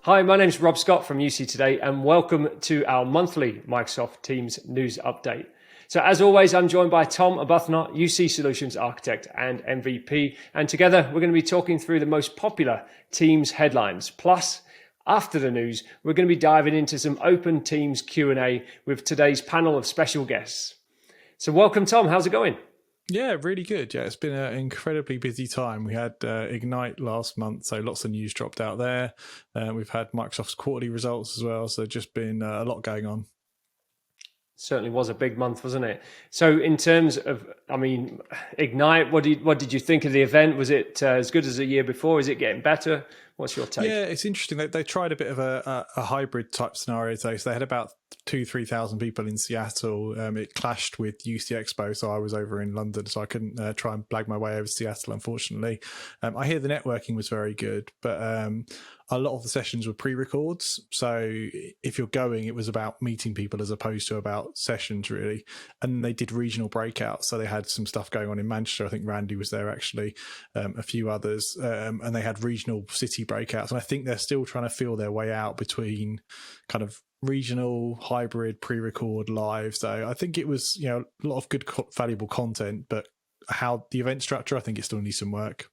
Hi, my name is Rob Scott from UC Today, and welcome to our monthly Microsoft Teams news update. So as always, I'm joined by Tom Arbuthnot, UC Solutions Architect and MVP, and together we're going to be talking through the most popular Teams headlines. Plus, after the news, we're going to be diving into some open Teams Q&A with today's panel of special guests. So welcome, Tom. How's it going? Yeah, really good. Yeah, it's been an incredibly busy time. We had Ignite last month, so lots of news dropped out there. We've had Microsoft's quarterly results as well, so just been a lot going on. Certainly was a big month, wasn't it? So in terms of, Ignite, what did you think of the event? Was it as good as the year before? Is it getting better? What's your take? Yeah, it's interesting. They tried a bit of a hybrid type scenario today. So they had about 2,000-3,000 people in Seattle. It clashed with UC Expo, so I was over in London, so I couldn't try and blag my way over to Seattle, unfortunately. I hear the networking was very good, but a lot of the sessions were pre-records. So if you're going, it was about meeting people as opposed to about sessions, really. And they did regional breakouts. So they had some stuff going on in Manchester. I think Randy was there, actually, a few others. And they had regional city breakouts. And I think they're still trying to feel their way out between kind of regional, hybrid, pre-record, live. So I think it was, a lot of good, valuable content, but how the event structure, I think it still needs some work.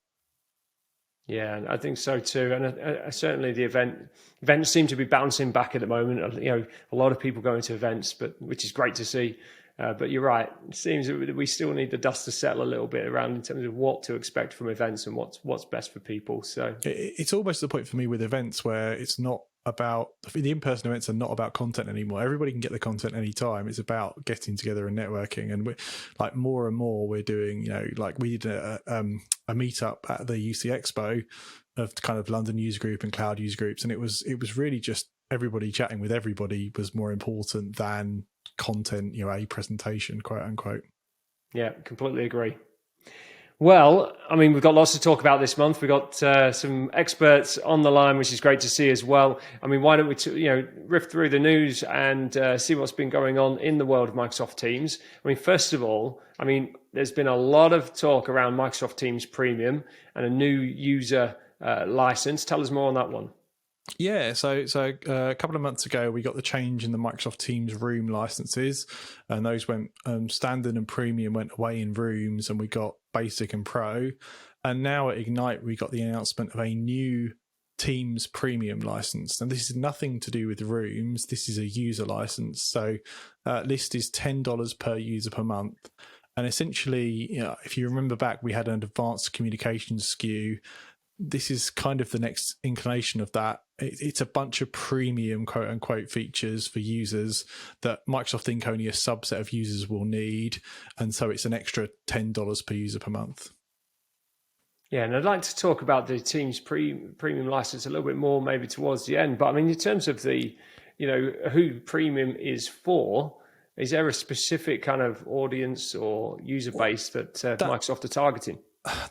Yeah, I think so too. And certainly the events seem to be bouncing back at the moment. A lot of people going to events, which is great to see. But you're right. It seems that we still need the dust to settle a little bit around in terms of what to expect from events and what's best for people. So it's almost the point for me with events where it's not about the in-person events are not about content anymore. Everybody can get the content anytime. It's about getting together and networking. And we're like more and more we're doing, like we did a meetup at the UC Expo of kind of London user group and cloud user groups. And it was really just everybody chatting with everybody was more important than content, a presentation, quote unquote. Yeah, completely agree. Well, we've got lots to talk about this month. We've got some experts on the line, which is great to see as well. Why don't we, riff through the news and see what's been going on in the world of Microsoft Teams. First of all, there's been a lot of talk around Microsoft Teams Premium and a new user license. Tell us more on that one. Yeah, so a couple of months ago, we got the change in the Microsoft Teams Room licenses, and those went standard and premium went away in Rooms, and we got Basic and Pro. And now at Ignite, we got the announcement of a new Teams Premium license. And this is nothing to do with Rooms. This is a user license. So list is $10 per user per month. And essentially, if you remember back, we had an advanced communications SKU. This is kind of the next inclination of that. It's a bunch of premium quote unquote features for users that Microsoft think only a subset of users will need. And so it's an extra $10 per user per month. Yeah, and I'd like to talk about the Teams premium license a little bit more maybe towards the end. But in terms of the, who premium is for, is there a specific kind of audience or user base that Microsoft are targeting?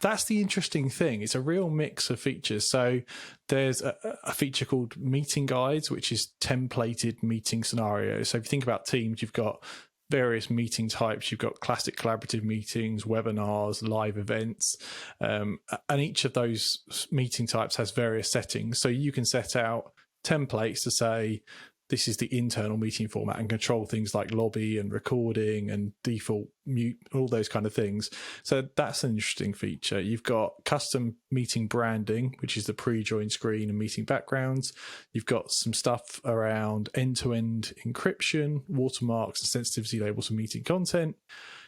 That's the interesting thing. It's a real mix of features. So there's a feature called Meeting Guides, which is templated meeting scenarios. So if you think about Teams, you've got various meeting types. You've got classic collaborative meetings, webinars, live events. And each of those meeting types has various settings. So you can set out templates to say, this is the internal meeting format and control things like lobby and recording and default mute, all those kind of things. So that's an interesting feature. You've got custom meeting branding, which is the pre-join screen and meeting backgrounds. You've got some stuff around end-to-end encryption, watermarks and sensitivity labels for meeting content.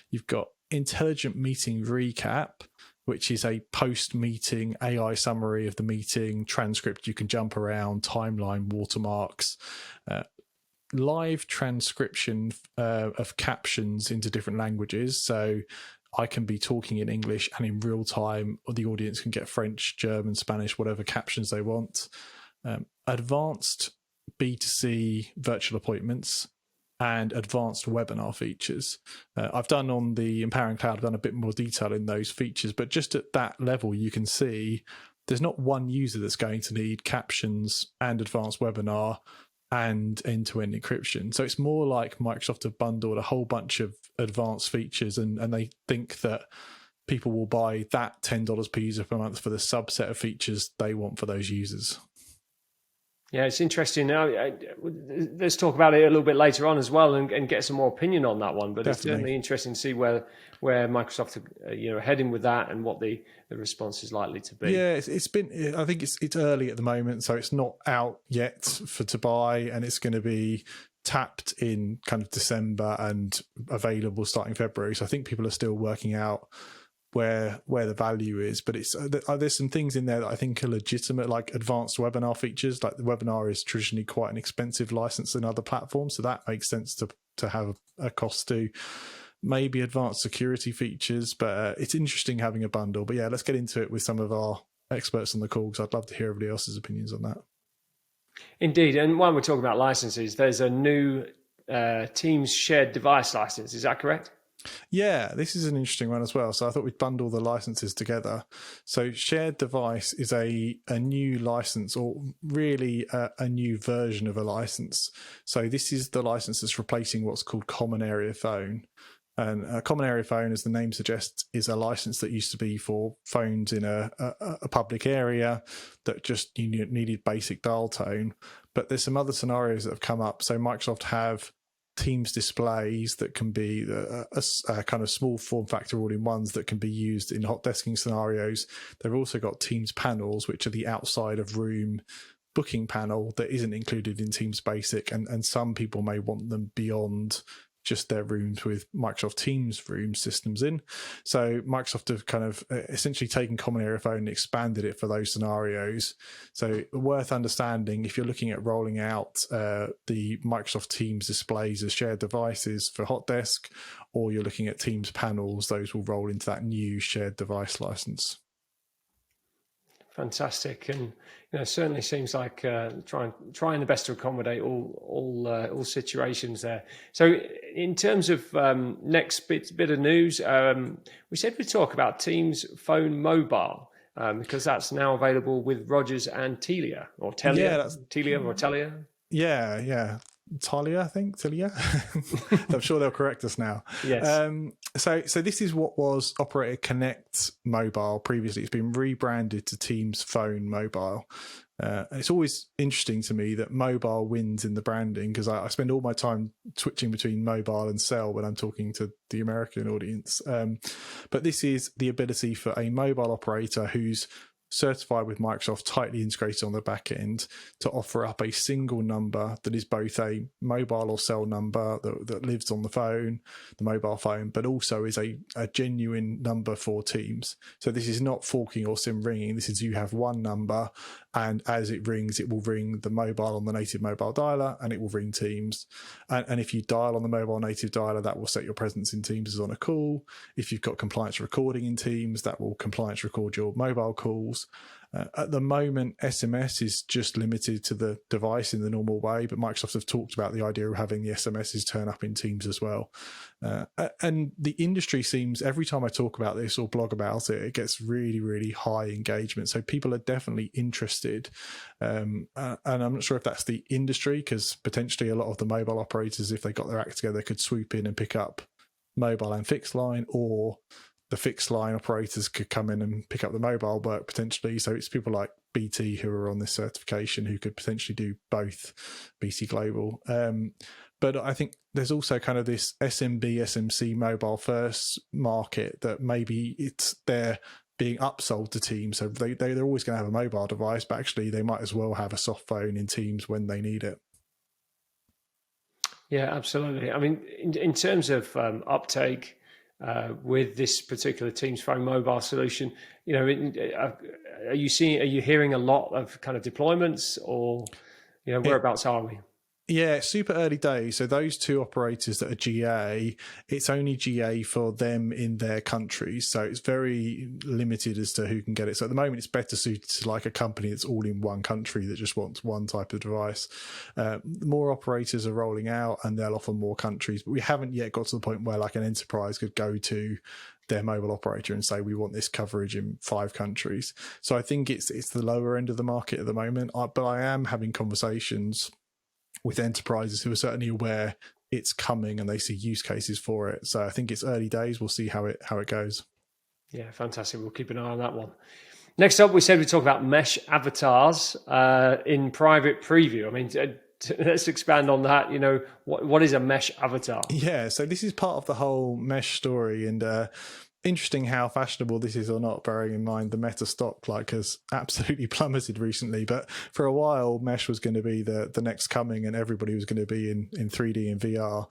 You've got intelligent meeting recap, which is a post-meeting AI summary of the meeting, transcript you can jump around, timeline, watermarks, live transcription of captions into different languages. So I can be talking in English and in real time, or the audience can get French, German, Spanish, whatever captions they want. Advanced B2C virtual appointments, and advanced webinar features. I've done on the Empowering Cloud, I've done a bit more detail in those features, but just at that level, you can see there's not one user that's going to need captions and advanced webinar and end-to-end encryption. So it's more like Microsoft have bundled a whole bunch of advanced features, and they think that people will buy that $10 per user per month for the subset of features they want for those users. Yeah, it's interesting. Now, let's talk about it a little bit later on as well, and get some more opinion on that one. But Definitely. It's certainly interesting to see where Microsoft are heading with that, and what the response is likely to be. Yeah, it's been. I think it's early at the moment, so it's not out yet to buy, and it's going to be tapped in kind of December and available starting February. So I think people are still working out where the value is, but there's some things in there that I think are legitimate, like advanced webinar features. Like the webinar is traditionally quite an expensive license in other platforms, so that makes sense to have a cost to. Maybe advanced security features, but it's interesting having a bundle. But yeah, let's get into it with some of our experts on the call, because I'd love to hear everybody else's opinions on that. Indeed, and while we're talking about licenses, there's a new Teams shared device license. Is that correct? Yeah, this is an interesting one as well. So I thought we'd bundle the licenses together. So shared device is a new license, or really a new version of a license. So this is the license that's replacing what's called common area phone. And a common area phone, as the name suggests, is a license that used to be for phones in a public area that just you needed basic dial tone. But there's some other scenarios that have come up. So Microsoft have Teams displays that can be a kind of small form factor all-in-ones that can be used in hot desking scenarios. They've also got Teams panels, which are the outside of room booking panel that isn't included in Teams Basic, and some people may want them beyond just their rooms with Microsoft Teams room systems in. So Microsoft have kind of essentially taken common area phone and expanded it for those scenarios. So worth understanding, if you're looking at rolling out the Microsoft Teams displays as shared devices for hot desk, or you're looking at Teams panels, those will roll into that new shared device license. Fantastic, and certainly seems like trying the best to accommodate all situations there. So, in terms of next bit of news, we said we'd talk about Teams Phone Mobile, because that's now available with Rogers and Telia, or Telia, Yeah, Telia or Telia. Yeah. Talia, I think. Talia. I'm sure they'll correct us now. Yes. So this is what was Operator Connect Mobile previously. It's been rebranded to Teams Phone Mobile. It's always interesting to me that mobile wins in the branding, because I spend all my time switching between mobile and cell when I'm talking to the American audience. But this is the ability for a mobile operator who's certified with Microsoft, tightly integrated on the back end, to offer up a single number that is both a mobile or cell number that lives on the phone, the mobile phone, but also is a genuine number for Teams. So this is not forking or SIM ringing. This is, you have one number, and as it rings, it will ring the mobile on the native mobile dialer, and it will ring Teams. And if you dial on the mobile native dialer, that will set your presence in Teams as on a call. If you've got compliance recording in Teams, that will compliance record your mobile calls. At the moment, SMS is just limited to the device in the normal way, but Microsoft have talked about the idea of having the SMSs turn up in Teams as well. And the industry seems, every time I talk about this or blog about it, it gets really, really high engagement. So people are definitely interested. And I'm not sure if that's the industry, because potentially a lot of the mobile operators, if they got their act together, could swoop in and pick up mobile and fixed line, or the fixed line operators could come in and pick up the mobile work potentially. So it's people like BT who are on this certification who could potentially do both, BT Global. But I think there's also kind of this SMB, SMC mobile first market that maybe they're being upsold to Teams. So they're always going to have a mobile device, but actually they might as well have a soft phone in Teams when they need it. Yeah, absolutely. I mean, in terms of uptake, with this particular Teams Phone Mobile solution, are you hearing a lot of kind of deployments, or whereabouts are we? Yeah, super early days. So those two operators that are GA, it's only GA for them in their countries. So it's very limited as to who can get it. So at the moment, it's better suited to like a company that's all in one country that just wants one type of device. More operators are rolling out, and they'll offer more countries. But we haven't yet got to the point where like an enterprise could go to their mobile operator and say, we want this coverage in 5 countries. So I think it's the lower end of the market at the moment. But I am having conversations with enterprises who are certainly aware it's coming and they see use cases for it. So I think it's early days. We'll see how it goes. Yeah, fantastic. We'll keep an eye on that one. Next up, we said we talk about mesh avatars in private preview. I mean, let's expand on that. You know, what is a mesh avatar? Yeah, so this is part of the whole mesh story, and interesting how fashionable this is or not, bearing in mind the Meta stock has absolutely plummeted recently. But for a while, mesh was going to be the next coming, and everybody was going to be in 3D and VR.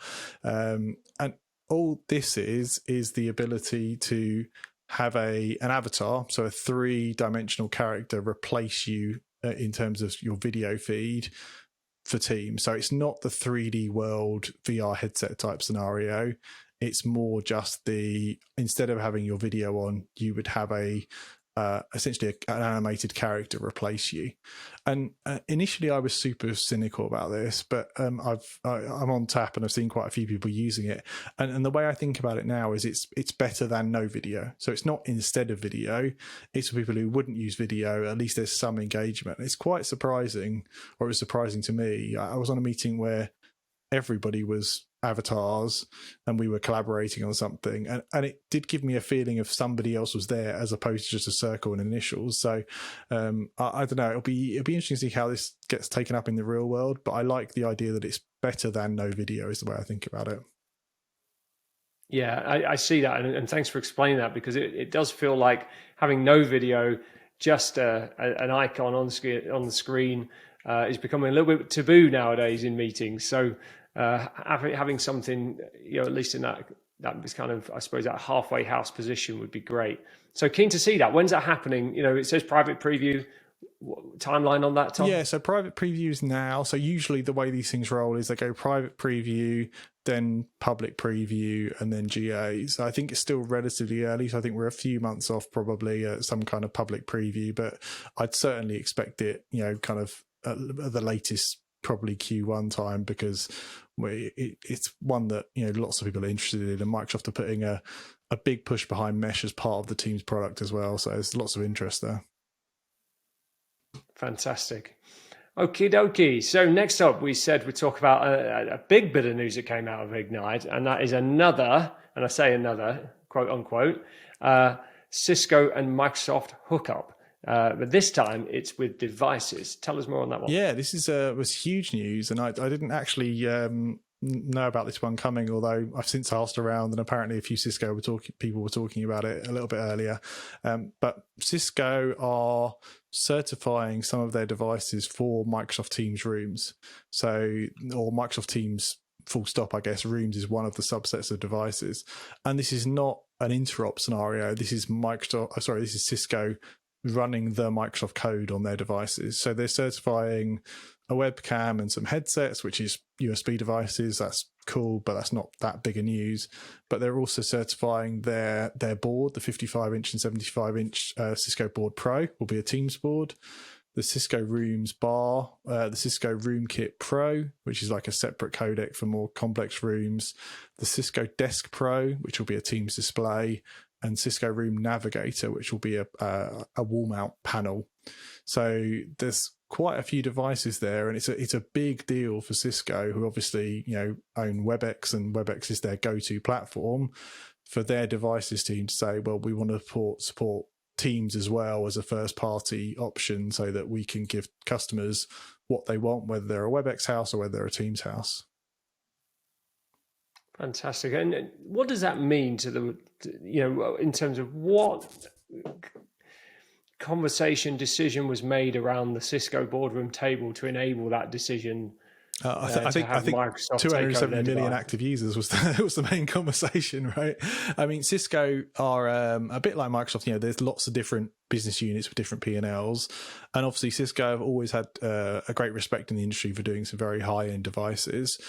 And all this is the ability to have an avatar, so a 3-dimensional character, replace you in terms of your video feed for Teams. So it's not the 3D world VR headset type scenario. It's more just instead of having your video on, you would have essentially an animated character replace you. And initially I was super cynical about this, but I'm on tap and I've seen quite a few people using it. And the way I think about it now is it's better than no video. So it's not instead of video, it's for people who wouldn't use video. At least there's some engagement. It's quite surprising, or it was surprising to me. I was on a meeting where everybody was avatars and we were collaborating on something, and it did give me a feeling of somebody else was there as opposed to just a circle and initials. So I don't know, it'll be interesting to see how this gets taken up in the real world, but I like the idea that it's better than no video is the way I think about it. Yeah, I see that, and thanks for explaining that, because it does feel like having no video, just an icon on the screen is becoming a little bit taboo nowadays in meetings. So having something, at least in that is kind of, I suppose, that halfway house position would be great. So keen to see that. When's that happening? It says private preview. Timeline on that, Tom? Yeah, so private previews now. So usually the way these things roll is they go private preview, then public preview, and then GA. So I think it's still relatively early. So I think we're a few months off probably at some kind of public preview, but I'd certainly expect it, kind of at the latest probably Q1 time, because it's one that lots of people are interested in, and Microsoft are putting a big push behind mesh as part of the Teams product as well. So there's lots of interest there. Fantastic. Okie dokie. So next up, we said we'd talk about a big bit of news that came out of Ignite, and that is another, and I say another, quote unquote, Cisco and Microsoft hookup. But this time it's with devices. Tell us more on that one. Yeah, this was huge news, and I didn't actually know about this one coming, although I've since asked around, and apparently a few Cisco people were talking about it a little bit earlier. But Cisco are certifying some of their devices for Microsoft Teams rooms. So, or Microsoft Teams full stop, I guess. Rooms is one of the subsets of devices. And this is not an interop scenario. This is this is Cisco running the Microsoft code on their devices. So they're certifying a webcam and some headsets, which is USB devices. That's cool, but that's not that big a news. But they're also certifying their board, the 55-inch and 75-inch Cisco Board Pro will be a Teams board. The Cisco Rooms bar, the Cisco Room Kit Pro, which is like a separate codec for more complex rooms. The Cisco Desk Pro, which will be a Teams display, and Cisco Room Navigator, which will be a wall mount panel. So there's quite a few devices there, and it's a big deal for Cisco, who obviously own WebEx, and WebEx is their go-to platform for their devices team to say, well, we want to support Teams as well as a first-party option, so that we can give customers what they want, whether they're a WebEx house or whether they're a Teams house. Fantastic. And what does that mean to the, in terms of what conversation decision was made around the Cisco boardroom table to enable that decision? I think Microsoft 270 million active users was the main conversation, right? I mean, Cisco are a bit like Microsoft. There's lots of different business units with different P&Ls, and obviously Cisco have always had a great respect in the industry for doing some very high-end devices.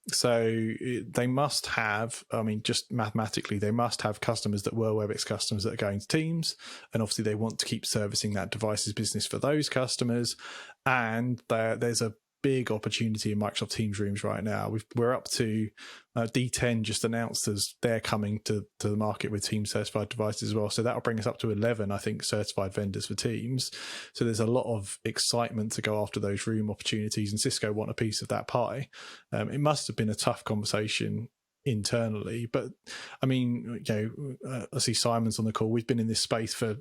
So they must have, just mathematically, they must have customers that were WebEx customers that are going to Teams, and obviously they want to keep servicing that devices business for those customers. And there's a big opportunity in Microsoft Teams rooms right now. We're up to D10 just announced as they're coming to the market with Teams certified devices as well. So that'll bring us up to 11, I think, certified vendors for Teams. So there's a lot of excitement to go after those room opportunities, and Cisco want a piece of that pie. It must have been a tough conversation internally. But I mean, I see Simon's on the call. We've been in this space for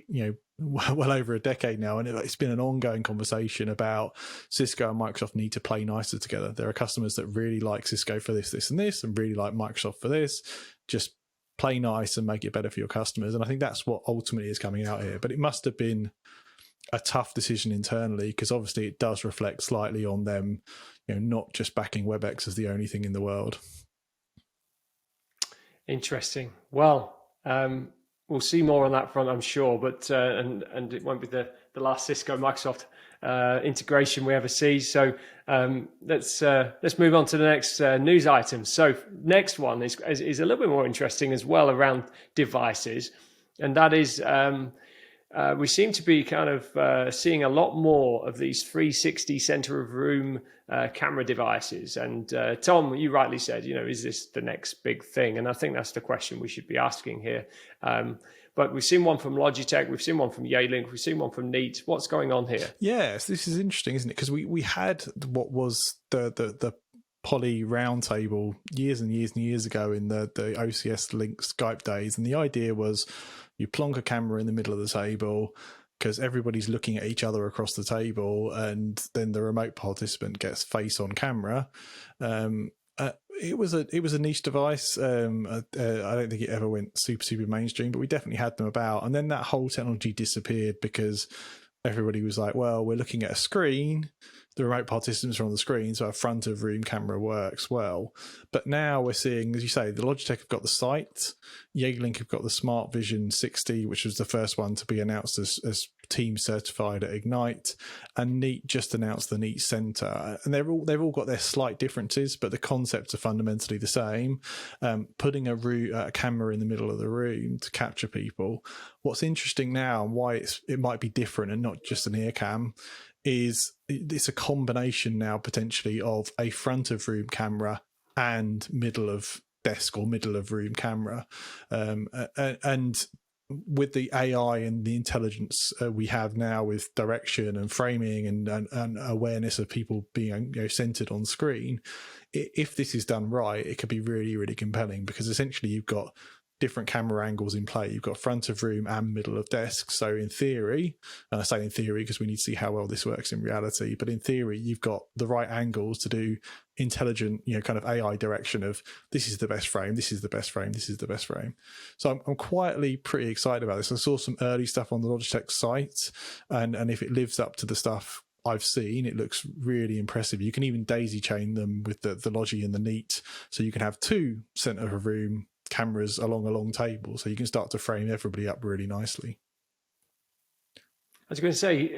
well over a decade now, and it's been an ongoing conversation about Cisco and Microsoft need to play nicer together. There are customers that really like Cisco for this, and this, and really like Microsoft for this. Just play nice and make it better for your customers. And I think that's what ultimately is coming out here. But it must have been a tough decision internally, because obviously it does reflect slightly on them, not just backing WebEx as the only thing in the world. Interesting. Well, we'll see more on that front, I'm sure, but and it won't be the last Cisco Microsoft integration we ever see. So let's move on to the next news item. So next one is a little bit more interesting as well, around devices, and that is we seem to be kind of seeing a lot more of these 360 center of room camera devices. And Tom, you rightly said, is this the next big thing? And I think that's the question we should be asking here. But we've seen one from Logitech, we've seen one from Yealink, we've seen one from Neat. What's going on here? Yes, this is interesting, isn't it? Because we had what was the Poly roundtable years and years and years ago in the OCS Link Skype days, and the idea was you plonk a camera in the middle of the table because everybody's looking at each other across the table, and then the remote participant gets face on camera. It was a niche device. I don't think it ever went super mainstream, but we definitely had them about. And then that whole technology disappeared because everybody was like, well, we're looking at a screen. The remote participants are on the screen, so a front of room camera works well. But now we're seeing, as you say, the Logitech have got the Sight, Yealink have got the SmartVision 60, which was the first one to be announced as team certified at Ignite, and Neat just announced the Neat Center. And they've all got their slight differences, but the concepts are fundamentally the same. Putting a camera in the middle of the room to capture people. What's interesting now, and why it might be different and not just an ear cam, is it's a combination now potentially of a front of room camera and middle of desk or middle of room camera, and with the AI and the intelligence we have now with direction and framing and awareness of people being centered on screen, if this is done right, it could be really, really compelling, because essentially you've got different camera angles in play. You've got front of room and middle of desk. So in theory, and I say in theory because we need to see how well this works in reality, but in theory, you've got the right angles to do intelligent, kind of AI direction of this is the best frame, this is the best frame, this is the best frame. So I'm quietly pretty excited about this. I saw some early stuff on the Logitech site, and if it lives up to the stuff I've seen, it looks really impressive. You can even daisy chain them with the Logi and the Neat, so you can have two center of room cameras along a long table, so you can start to frame everybody up really nicely. I was going to say,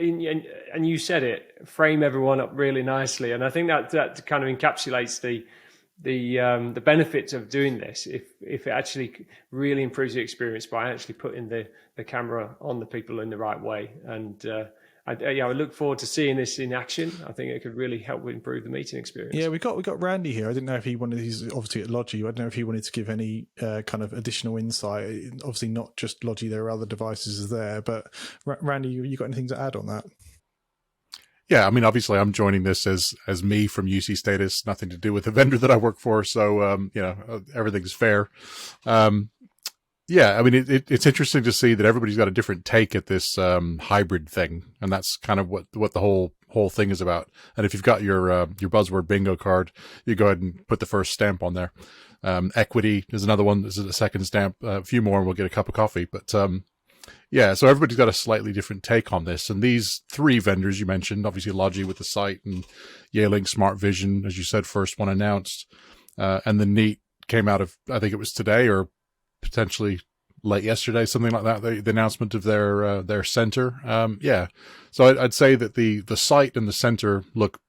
and you said it, frame everyone up really nicely, and I think that kind of encapsulates the benefits of doing this. If it actually really improves the experience by actually putting the camera on the people in the right way, and I look forward to seeing this in action. I think it could really help improve the meeting experience. Yeah, we got Randy here. I didn't know if he wanted. He's obviously at Logi. I don't know if he wanted to give any kind of additional insight. Obviously, not just Logi. There are other devices there, but Randy, you got anything to add on that? Yeah, I mean, obviously, I'm joining this as me from UC Status. Nothing to do with the vendor that I work for. So everything's fair. Yeah, I mean, it's interesting to see that everybody's got a different take at this hybrid thing, and that's kind of what the whole thing is about. And if you've got your buzzword bingo card, you go ahead and put the first stamp on there. Equity is another one. This is a second stamp. A few more, and we'll get a cup of coffee. But yeah, so everybody's got a slightly different take on this. And these three vendors you mentioned, obviously Logi with the Sight, and Yealink SmartVision, as you said, first one announced, and the Neat came out of, I think it was today or potentially late yesterday, something like that, the announcement of their center. Yeah, so I'd say that the Sight and the center look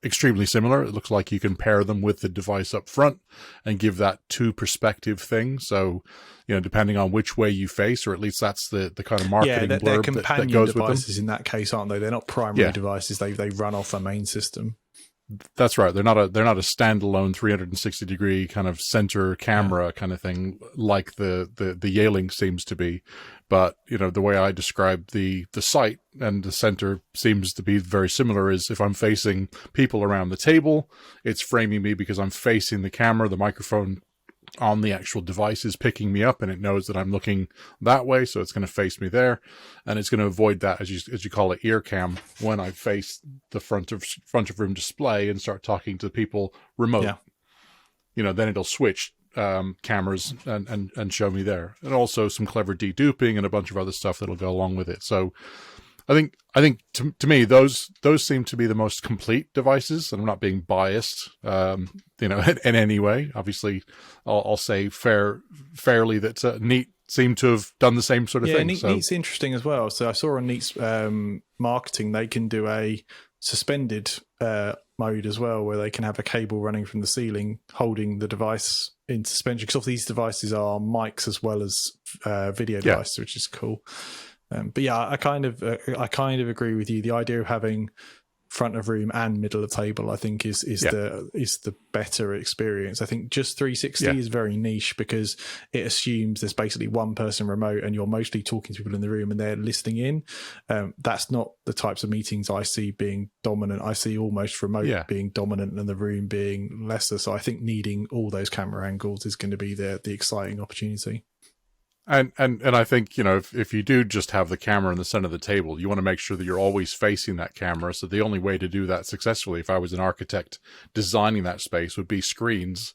extremely similar. It looks like you can pair them with the device up front and give that two perspective thing. So, depending on which way you face, or at least that's the kind of marketing blurb they're companion that goes devices with them. In that case, aren't they? They're not primary devices. They run off a main system. That's right. They're not a standalone 360 degree kind of center camera kind of thing like the Yealink seems to be. But, the way I describe the Sight and the center seems to be very similar is if I'm facing people around the table, it's framing me because I'm facing the camera, the microphone on the actual device is picking me up, and it knows that I'm looking that way, so it's going to face me there, and it's going to avoid that, as you call it, ear cam, when I face the front of room display and start talking to people remote. Yeah. Then it'll switch cameras and show me there, and also some clever deduping and a bunch of other stuff that'll go along with it. So I think to me those seem to be the most complete devices, and I'm not being biased, in any way. Obviously, I'll say fairly that Neat seem to have done the same sort of thing. Yeah, Neat's interesting as well. So I saw on Neat's marketing they can do a suspended mode as well, where they can have a cable running from the ceiling holding the device in suspension. Because these devices are mics as well as video devices, which is cool. But yeah, I kind of agree with you. The idea of having front of room and middle of table, I think, is the better experience. I think just 360 is very niche because it assumes there's basically one person remote and you're mostly talking to people in the room and they're listening in. That's not the types of meetings I see being dominant. I see almost remote being dominant and the room being lesser. So I think needing all those camera angles is going to be the exciting opportunity. And I think, if you do just have the camera in the center of the table, you want to make sure that you're always facing that camera. So the only way to do that successfully, if I was an architect designing that space, would be screens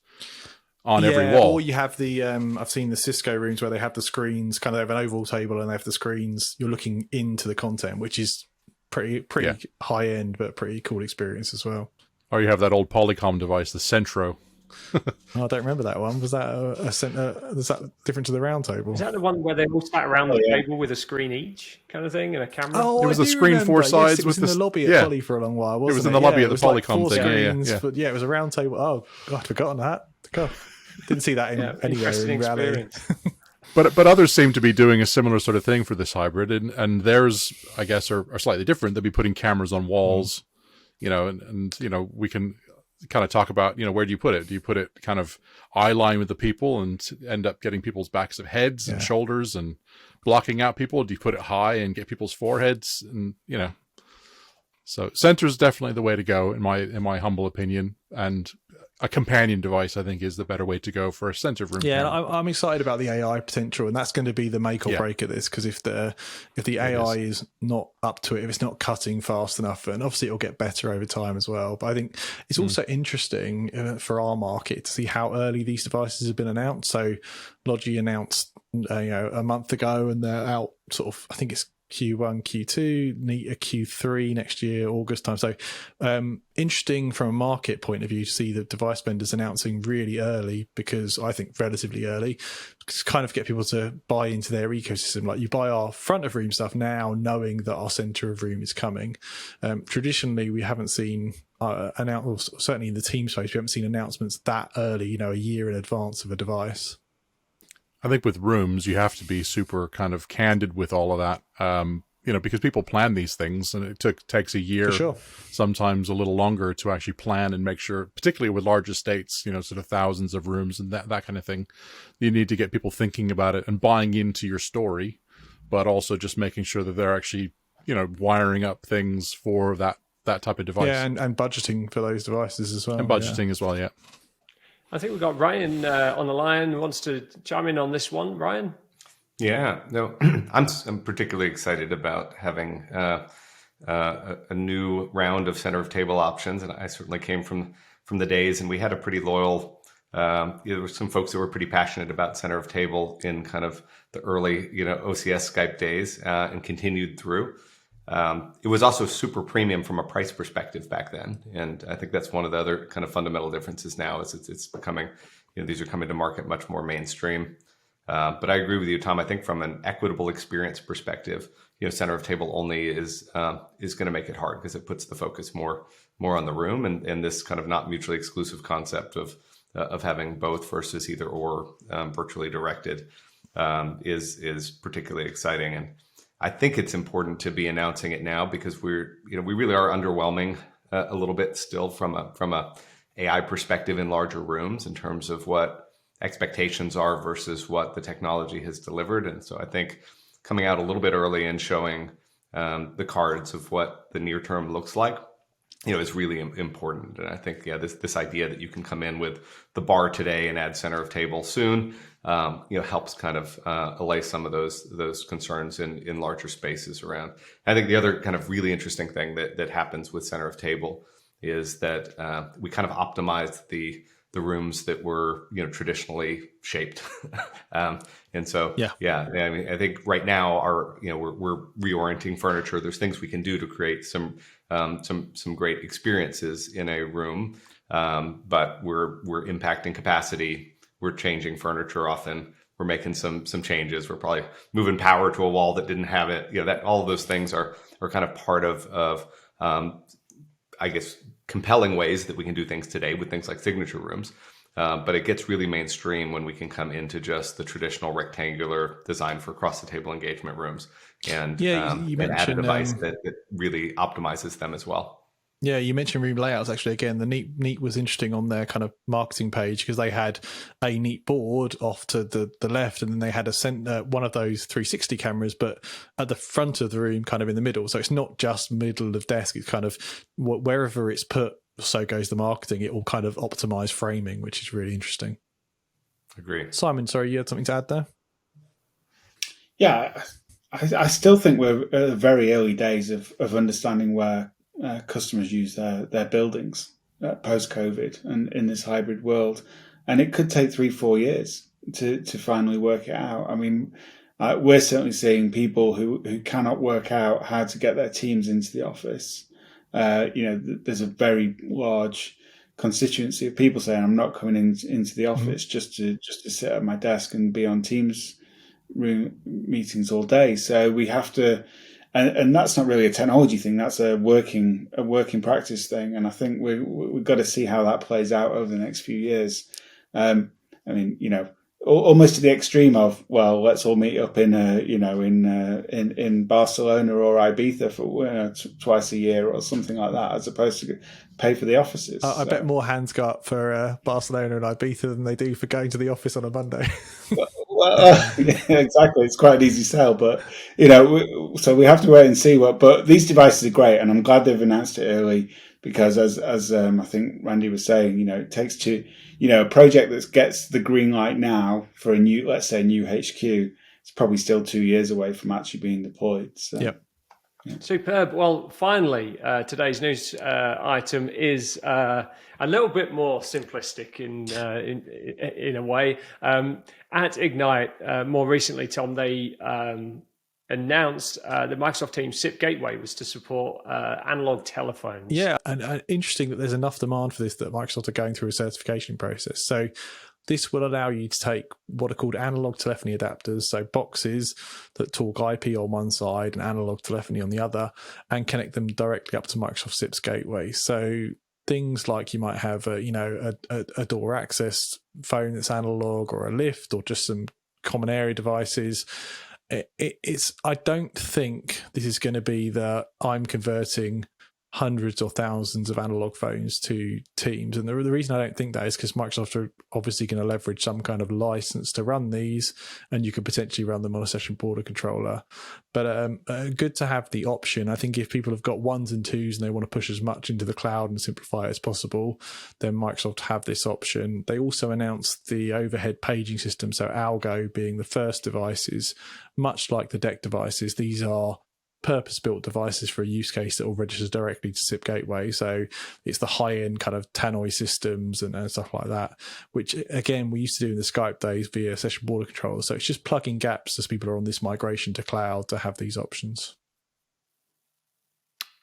on every wall. Or you have the, I've seen the Cisco rooms where they have the screens, kind of have an oval table and they have the screens. You're looking into the content, which is pretty high end, but pretty cool experience as well. Or you have that old Polycom device, the Centro. I don't remember that one. Was that was that different to the round table? Is that the one where they all sat around the table with a screen each kind of thing and a camera? Oh, there was a screen remember. 4 sides. Yes, it was in the lobby at Poly for a long while, wasn't it? Was in the lobby at the Polycom like thing. Screens, but it was a round table. Oh, God, I'd forgotten that. God, didn't see that anywhere in reality. But others seem to be doing a similar sort of thing for this hybrid, and theirs, I guess, are slightly different. They'll be putting cameras on walls, and we can kind of talk about, where do you put it? Do you put it kind of eye line with the people and end up getting people's backs of heads and shoulders and blocking out people? Do you put it high and get people's foreheads? And, so center is definitely the way to go in my humble opinion. And a companion device, I think, is the better way to go for a center room. Yeah, I'm excited about the AI potential, and that's going to be the make or break of this. Because if the AI is not up to it, if it's not cutting fast enough, and obviously it'll get better over time as well. But I think it's also interesting for our market to see how early these devices have been announced. So Logi announced a month ago, and they're out sort of, I think it's Q1, Q2, Neat a Q3 next year, August time. So interesting from a market point of view to see the device vendors announcing really early, because I think relatively early, to kind of get people to buy into their ecosystem. Like, you buy our front of room stuff now knowing that our center of room is coming. Traditionally, we haven't seen certainly in the team space, we haven't seen announcements that early, a year in advance of a device. I think with rooms, you have to be super kind of candid with all of that, because people plan these things, and it takes a year, sometimes a little longer, to actually plan and make sure, particularly with large estates, sort of thousands of rooms and that kind of thing. You need to get people thinking about it and buying into your story, but also just making sure that they're actually, wiring up things for that type of device. Yeah, and budgeting for those devices as well. And budgeting as well, yeah. I think we've got Ryan on the line who wants to chime in on this one. Ryan? Yeah, no, I'm particularly excited about having a new round of center of table options, and I certainly came from the days, and we had a pretty loyal. There were some folks that were pretty passionate about center of table in kind of the early, OCS Skype days, and continued through. It was also super premium from a price perspective back then. And I think that's one of the other kind of fundamental differences now, is it's becoming, these are coming to market much more mainstream. But I agree with you, Tom. I think from an equitable experience perspective, center of table only is going to make it hard, because it puts the focus more on the room, and this kind of not mutually exclusive concept of having both versus either or, virtually directed, is particularly exciting. And I think it's important to be announcing it now, because we really are underwhelming a little bit still from a AI perspective in larger rooms, in terms of what expectations are versus what the technology has delivered. And so I think coming out a little bit early and showing the cards of what the near term looks like is really important. And I think, this idea that you can come in with the bar today and add center of table soon, helps kind of allay some of those concerns in larger spaces around. I think the other kind of really interesting thing that happens with center of table is that we kind of optimized the rooms that were traditionally shaped, and so I mean, I think right now we're reorienting furniture. There's things we can do to create some great experiences in a room, but we're impacting capacity. We're changing furniture often. We're making some changes. We're probably moving power to a wall that didn't have it. That all of those things are kind of part of I guess compelling ways that we can do things today with things like signature rooms. But it gets really mainstream when we can come into just the traditional rectangular design for across the table engagement rooms and you and add a mentioned device that really optimizes them as well. Yeah, you mentioned room layouts. Actually, again, the Neat was interesting on their kind of marketing page because they had a Neat board off to the left, and then they had one of those 360 cameras, but at the front of the room, kind of in the middle. So it's not just middle of desk; it's kind of wherever it's put. So goes the marketing. It will kind of optimize framing, which is really interesting. Agree. Simon, sorry, you had something to add there? Yeah, I still think we're at the very early days of understanding where customers use their buildings post-COVID and in this hybrid world. And it could take 3-4 years to finally work it out. I mean, we're certainly seeing people who cannot work out how to get their teams into the office. There's a very large constituency of people saying, I'm not coming into the office just to sit at my desk and be on Teams room meetings all day. So we have to, and that's not really a technology thing. That's a working practice thing. And I think we've got to see how that plays out over the next few years. I mean, almost to the extreme of, well, let's all meet up in Barcelona or Ibiza for twice a year or something like that, as opposed to pay for the offices. I bet more hands go up for Barcelona and Ibiza than they do for going to the office on a Monday. Yeah, exactly. It's quite an easy sell, but so we have to wait and see But these devices are great, and I'm glad they've announced it early because, as I think Randy was saying, it takes a project that gets the green light now for a new HQ. It's probably still 2 years away from actually being deployed. So. Yep. Yeah. Superb. Well, finally, today's news item is a little bit more simplistic in a way. At Ignite, more recently, Tom, they announced that Microsoft Teams SIP Gateway was to support analog telephones. Yeah, and interesting that there's enough demand for this that Microsoft are going through a certification process. So this will allow you to take what are called analog telephony adapters, so boxes that talk IP on one side and analog telephony on the other, and connect them directly up to Microsoft SIP's gateway. So things like you might have a door access phone that's analog, or a lift, or just some common area devices. It's I don't think this is going to be that I'm converting hundreds or thousands of analog phones to Teams. And the reason I don't think that is because Microsoft are obviously going to leverage some kind of license to run these, and you could potentially run them on a session border controller. But good to have the option. I think if people have got ones and twos and they want to push as much into the cloud and simplify it as possible, then Microsoft have this option. They also announced the overhead paging system, so Algo being the first devices, much like the DEC devices. These are purpose-built devices for a use case that will register directly to SIP Gateway. So it's the high-end kind of tannoy systems and stuff like that, which again we used to do in the Skype days via session border controller. So it's just plugging gaps as people are on this migration to cloud to have these options.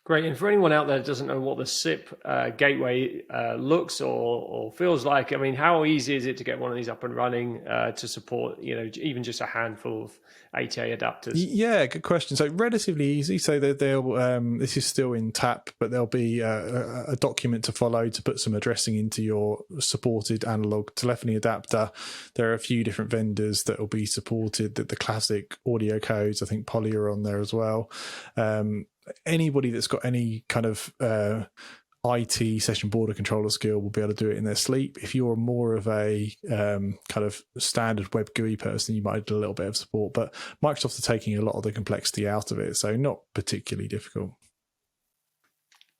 Great. And for anyone out there that doesn't know what the SIP gateway looks or feels like, I mean, how easy is it to get one of these up and running to support, even just a handful of ATA adapters? Yeah, good question. So relatively easy. So they'll this is still in TAP, but there'll be a document to follow to put some addressing into your supported analog telephony adapter. There are a few different vendors that will be supported. The classic audio codes, I think Poly are on there as well. Anybody that's got any kind of IT session border controller skill will be able to do it in their sleep. If you're more of a kind of standard web GUI person, you might need a little bit of support, but Microsoft are taking a lot of the complexity out of it, so not particularly difficult.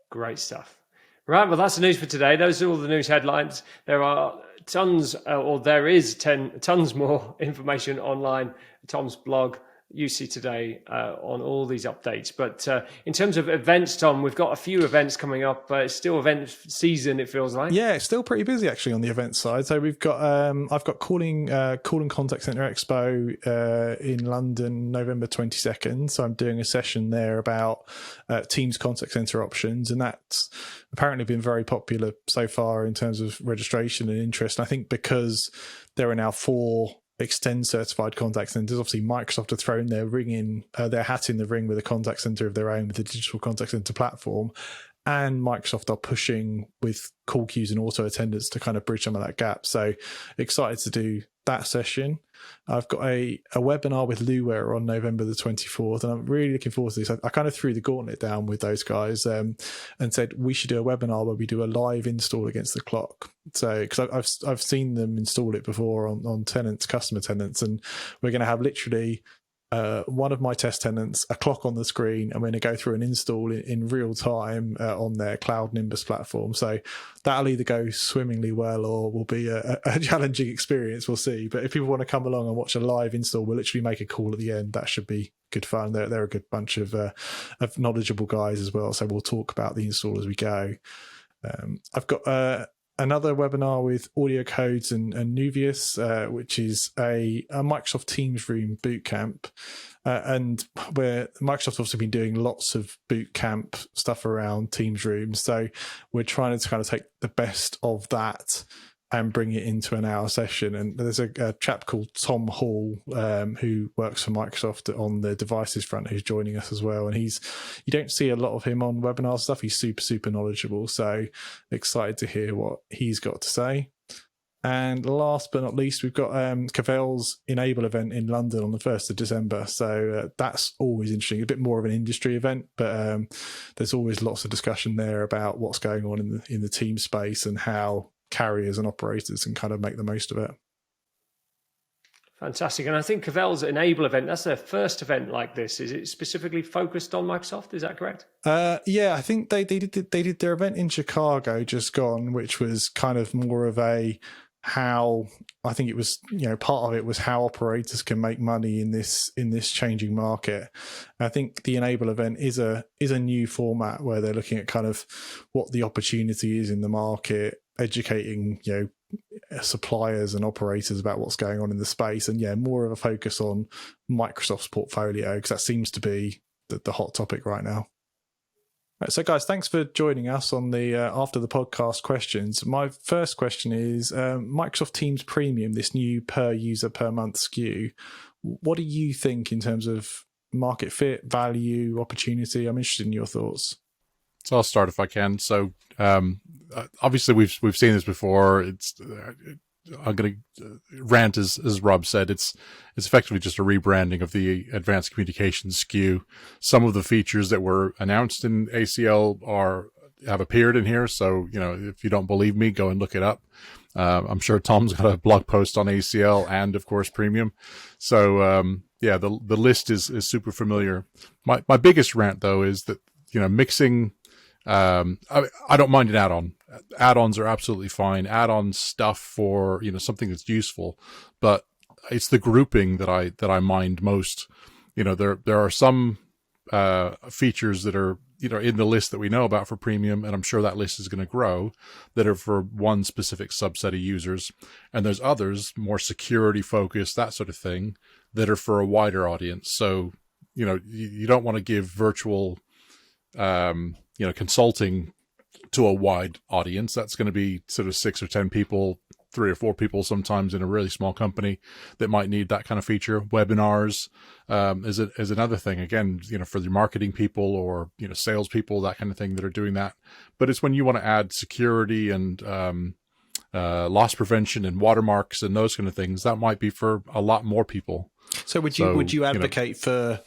Great stuff. Right, well, that's the news for today. Those are all the news headlines. There are tons, or there is tons more information online, Tom's blog, UC Today, on all these updates. But in terms of events, Tom, we've got a few events coming up. It's still event season, it feels like. Yeah, it's still pretty busy actually on the event side. So we've got I've got Calling Contact Center Expo in London, November 22nd. So I'm doing a session there about Teams contact center options, and that's apparently been very popular so far in terms of registration and interest. And I think because there are now 4 Extend certified contact centers, obviously Microsoft have thrown their hat in the ring with a contact center of their own with the digital contact center platform, and Microsoft are pushing with call queues and auto attendance to kind of bridge some of that gap. So excited to do that session. I've got a webinar with Luware on November the 24th, and I'm really looking forward to this. I kind of threw the gauntlet down with those guys and said we should do a webinar where we do a live install against the clock. So because I've seen them install it before on tenants, customer tenants, and we're going to have literally one of my test tenants, a clock on the screen, and we're going to go through an install in real time on their Cloud Nimbus platform. So that'll either go swimmingly well or will be a challenging experience. We'll see. But if people want to come along and watch a live install, we'll literally make a call at the end. That should be good fun. They're a good bunch of knowledgeable guys as well. So we'll talk about the install as we go. I've got another webinar with Audio Codes and Nuvius, which is a Microsoft Teams Room bootcamp, and where Microsoft's also been doing lots of bootcamp stuff around Teams Rooms. So we're trying to kind of take the best of that and bring it into an hour session. And there's a chap called Tom Hall who works for Microsoft on the devices front who's joining us as well. And you don't see a lot of him on webinar stuff. He's super knowledgeable. So excited to hear what he's got to say. And last but not least, we've got Cavell's Enable event in London on the 1st of December. So that's always interesting, a bit more of an industry event, but there's always lots of discussion there about what's going on in the team space and how carriers and operators can kind of make the most of it. Fantastic. And I think Cavell's Enable event, that's their first event like this. Is it specifically focused on Microsoft? Is that correct? Yeah, I think they did their event in Chicago just gone, which was kind of more of how I think it was, part of it was how operators can make money in this changing market. I think the Enable event is a new format where they're looking at kind of what the opportunity is in the market, educating suppliers and operators about what's going on in the space, and more of a focus on Microsoft's portfolio, because that seems to be the hot topic right now. Right, so guys, thanks for joining us on the after the podcast questions. My first question is Microsoft Teams Premium, this new per user per month SKU. What do you think in terms of market fit, value, opportunity? I'm interested in your thoughts. So I'll start if I can. So obviously we've seen this before. I'm going to rant as Rob said. It's effectively just a rebranding of the advanced communications SKU. Some of the features that were announced in ACL have appeared in here. So if you don't believe me, go and look it up. I'm sure Tom's got a blog post on ACL and of course Premium. So the list is super familiar. My biggest rant though is that mixing. I don't mind an add-on. Add-ons are absolutely fine. Add-on stuff for something that's useful, but it's the grouping that I mind most. There are some features that are in the list that we know about for Premium, and I'm sure that list is going to grow, that are for one specific subset of users, and there's others more security focused, that sort of thing, that are for a wider audience. So you don't want to give virtual consulting to a wide audience. That's going to be sort of 6 or 10 people, 3 or 4 people sometimes in a really small company that might need that kind of feature. Webinars is another thing, again, for the marketing people or sales people, that kind of thing, that are doing that. But it's when you want to add security and loss prevention and watermarks and those kind of things, that might be for a lot more people. So would you advocate for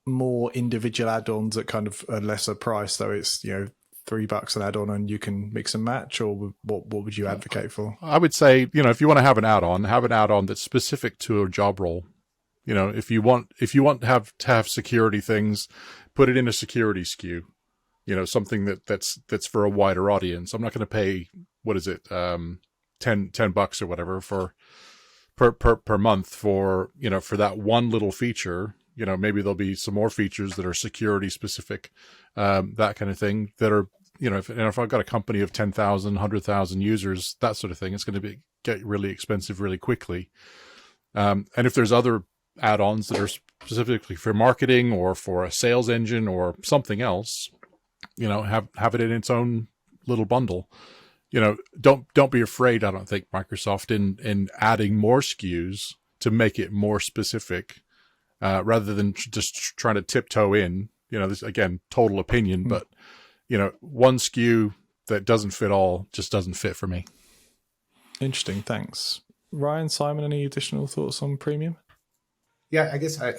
more individual add-ons at kind of a lesser price, though it's $3 an add-on and you can mix and match, or what would you advocate for? I would say if you want to have an add-on that's specific to a job role. If you want to have security things, put it in a security SKU. something that's for a wider audience. I'm not going to pay, what is it, $10 or whatever per month for that one little feature. Maybe there'll be some more features that are security specific, that kind of thing, that are, if I've got a company of 10,000, 100,000 users, that sort of thing, it's going to get really expensive really quickly. And if there's other add-ons that are specifically for marketing or for a sales engine or something else, have it in its own little bundle. Don't be afraid, I don't think, Microsoft, in adding more SKUs to make it more specific, rather than just trying to tiptoe in. This, again, total opinion, but one SKU that doesn't fit all just doesn't fit for me. Interesting, thanks. Ryan, Simon, any additional thoughts on premium? Yeah, I guess I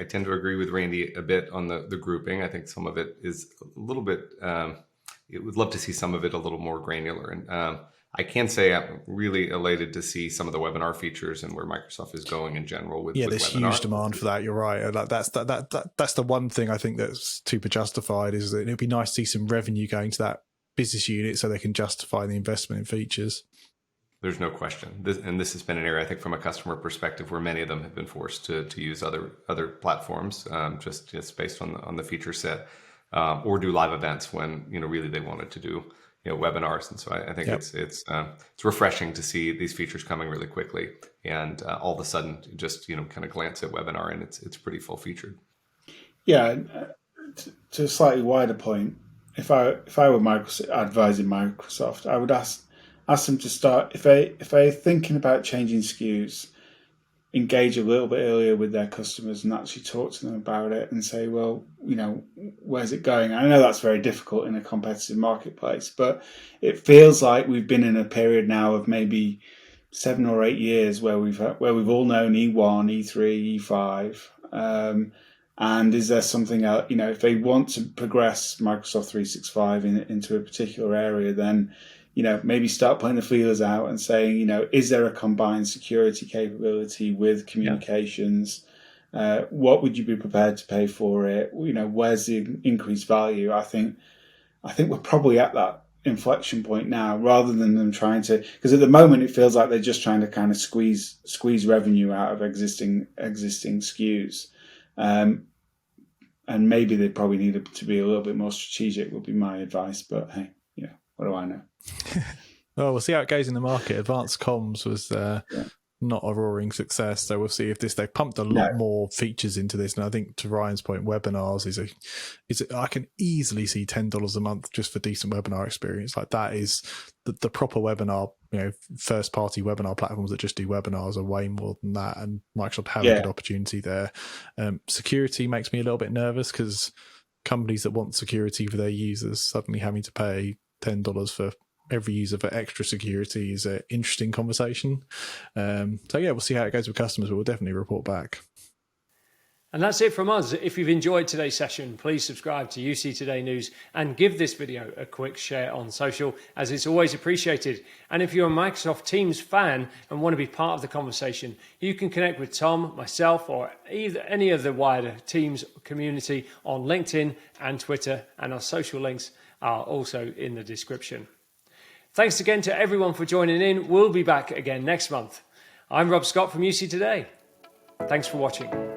tend to agree with Randy a bit on the grouping. I think some of it is a little bit, would love to see some of it a little more granular. And I can say I'm really elated to see some of the webinar features and where Microsoft is going in general with there's webinar. Huge demand for that. You're right. That's the one thing I think that's super justified, is that it'd be nice to see some revenue going to that business unit so they can justify the investment in features. There's no question. This has been an area, I think, from a customer perspective, where many of them have been forced to use other platforms, just based on the feature set, or do live events when really they wanted to do webinars. And so I think it's refreshing to see these features coming really quickly, and all of a sudden just kind of glance at webinar and it's pretty full featured. Yeah, to a slightly wider point, if I were advising Microsoft, I would ask them to start, if they're thinking about changing SKUs, engage a little bit earlier with their customers and actually talk to them about it and say, well, where's it going? I know that's very difficult in a competitive marketplace, but it feels like we've been in a period now of maybe 7 or 8 years where we've all known E1, E3, E5. And is there something else, if they want to progress Microsoft 365 into a particular area, then maybe start putting the feelers out and saying, is there a combined security capability with communications? What would you be prepared to pay for it? Where's the increased value? I think we're probably at that inflection point now, rather than them trying to, because at the moment it feels like they're just trying to kind of squeeze revenue out of existing SKUs. And maybe they probably need to be a little bit more strategic, would be my advice. But hey, what do I know? Well, we'll see how it goes in the market. Advanced comms was not a roaring success, so we'll see if they've pumped a lot more features into this. And I think, to Ryan's point, webinars is I can easily see $10 a month just for decent webinar experience. Like, that is the proper webinar. First party webinar platforms that just do webinars are way more than that, and Microsoft have a good opportunity there. Security makes me a little bit nervous, because companies that want security for their users suddenly having to pay $10 for every user for extra security is an interesting conversation. We'll see how it goes with customers, but we'll definitely report back. And that's it from us. If you've enjoyed today's session, please subscribe to UC Today News and give this video a quick share on social, as it's always appreciated. And if you're a Microsoft Teams fan and want to be part of the conversation, you can connect with Tom, myself, or any of the wider Teams community on LinkedIn and Twitter, and our social links are also in the description. Thanks again to everyone for joining in. We'll be back again next month. I'm Rob Scott from UC Today. Thanks for watching.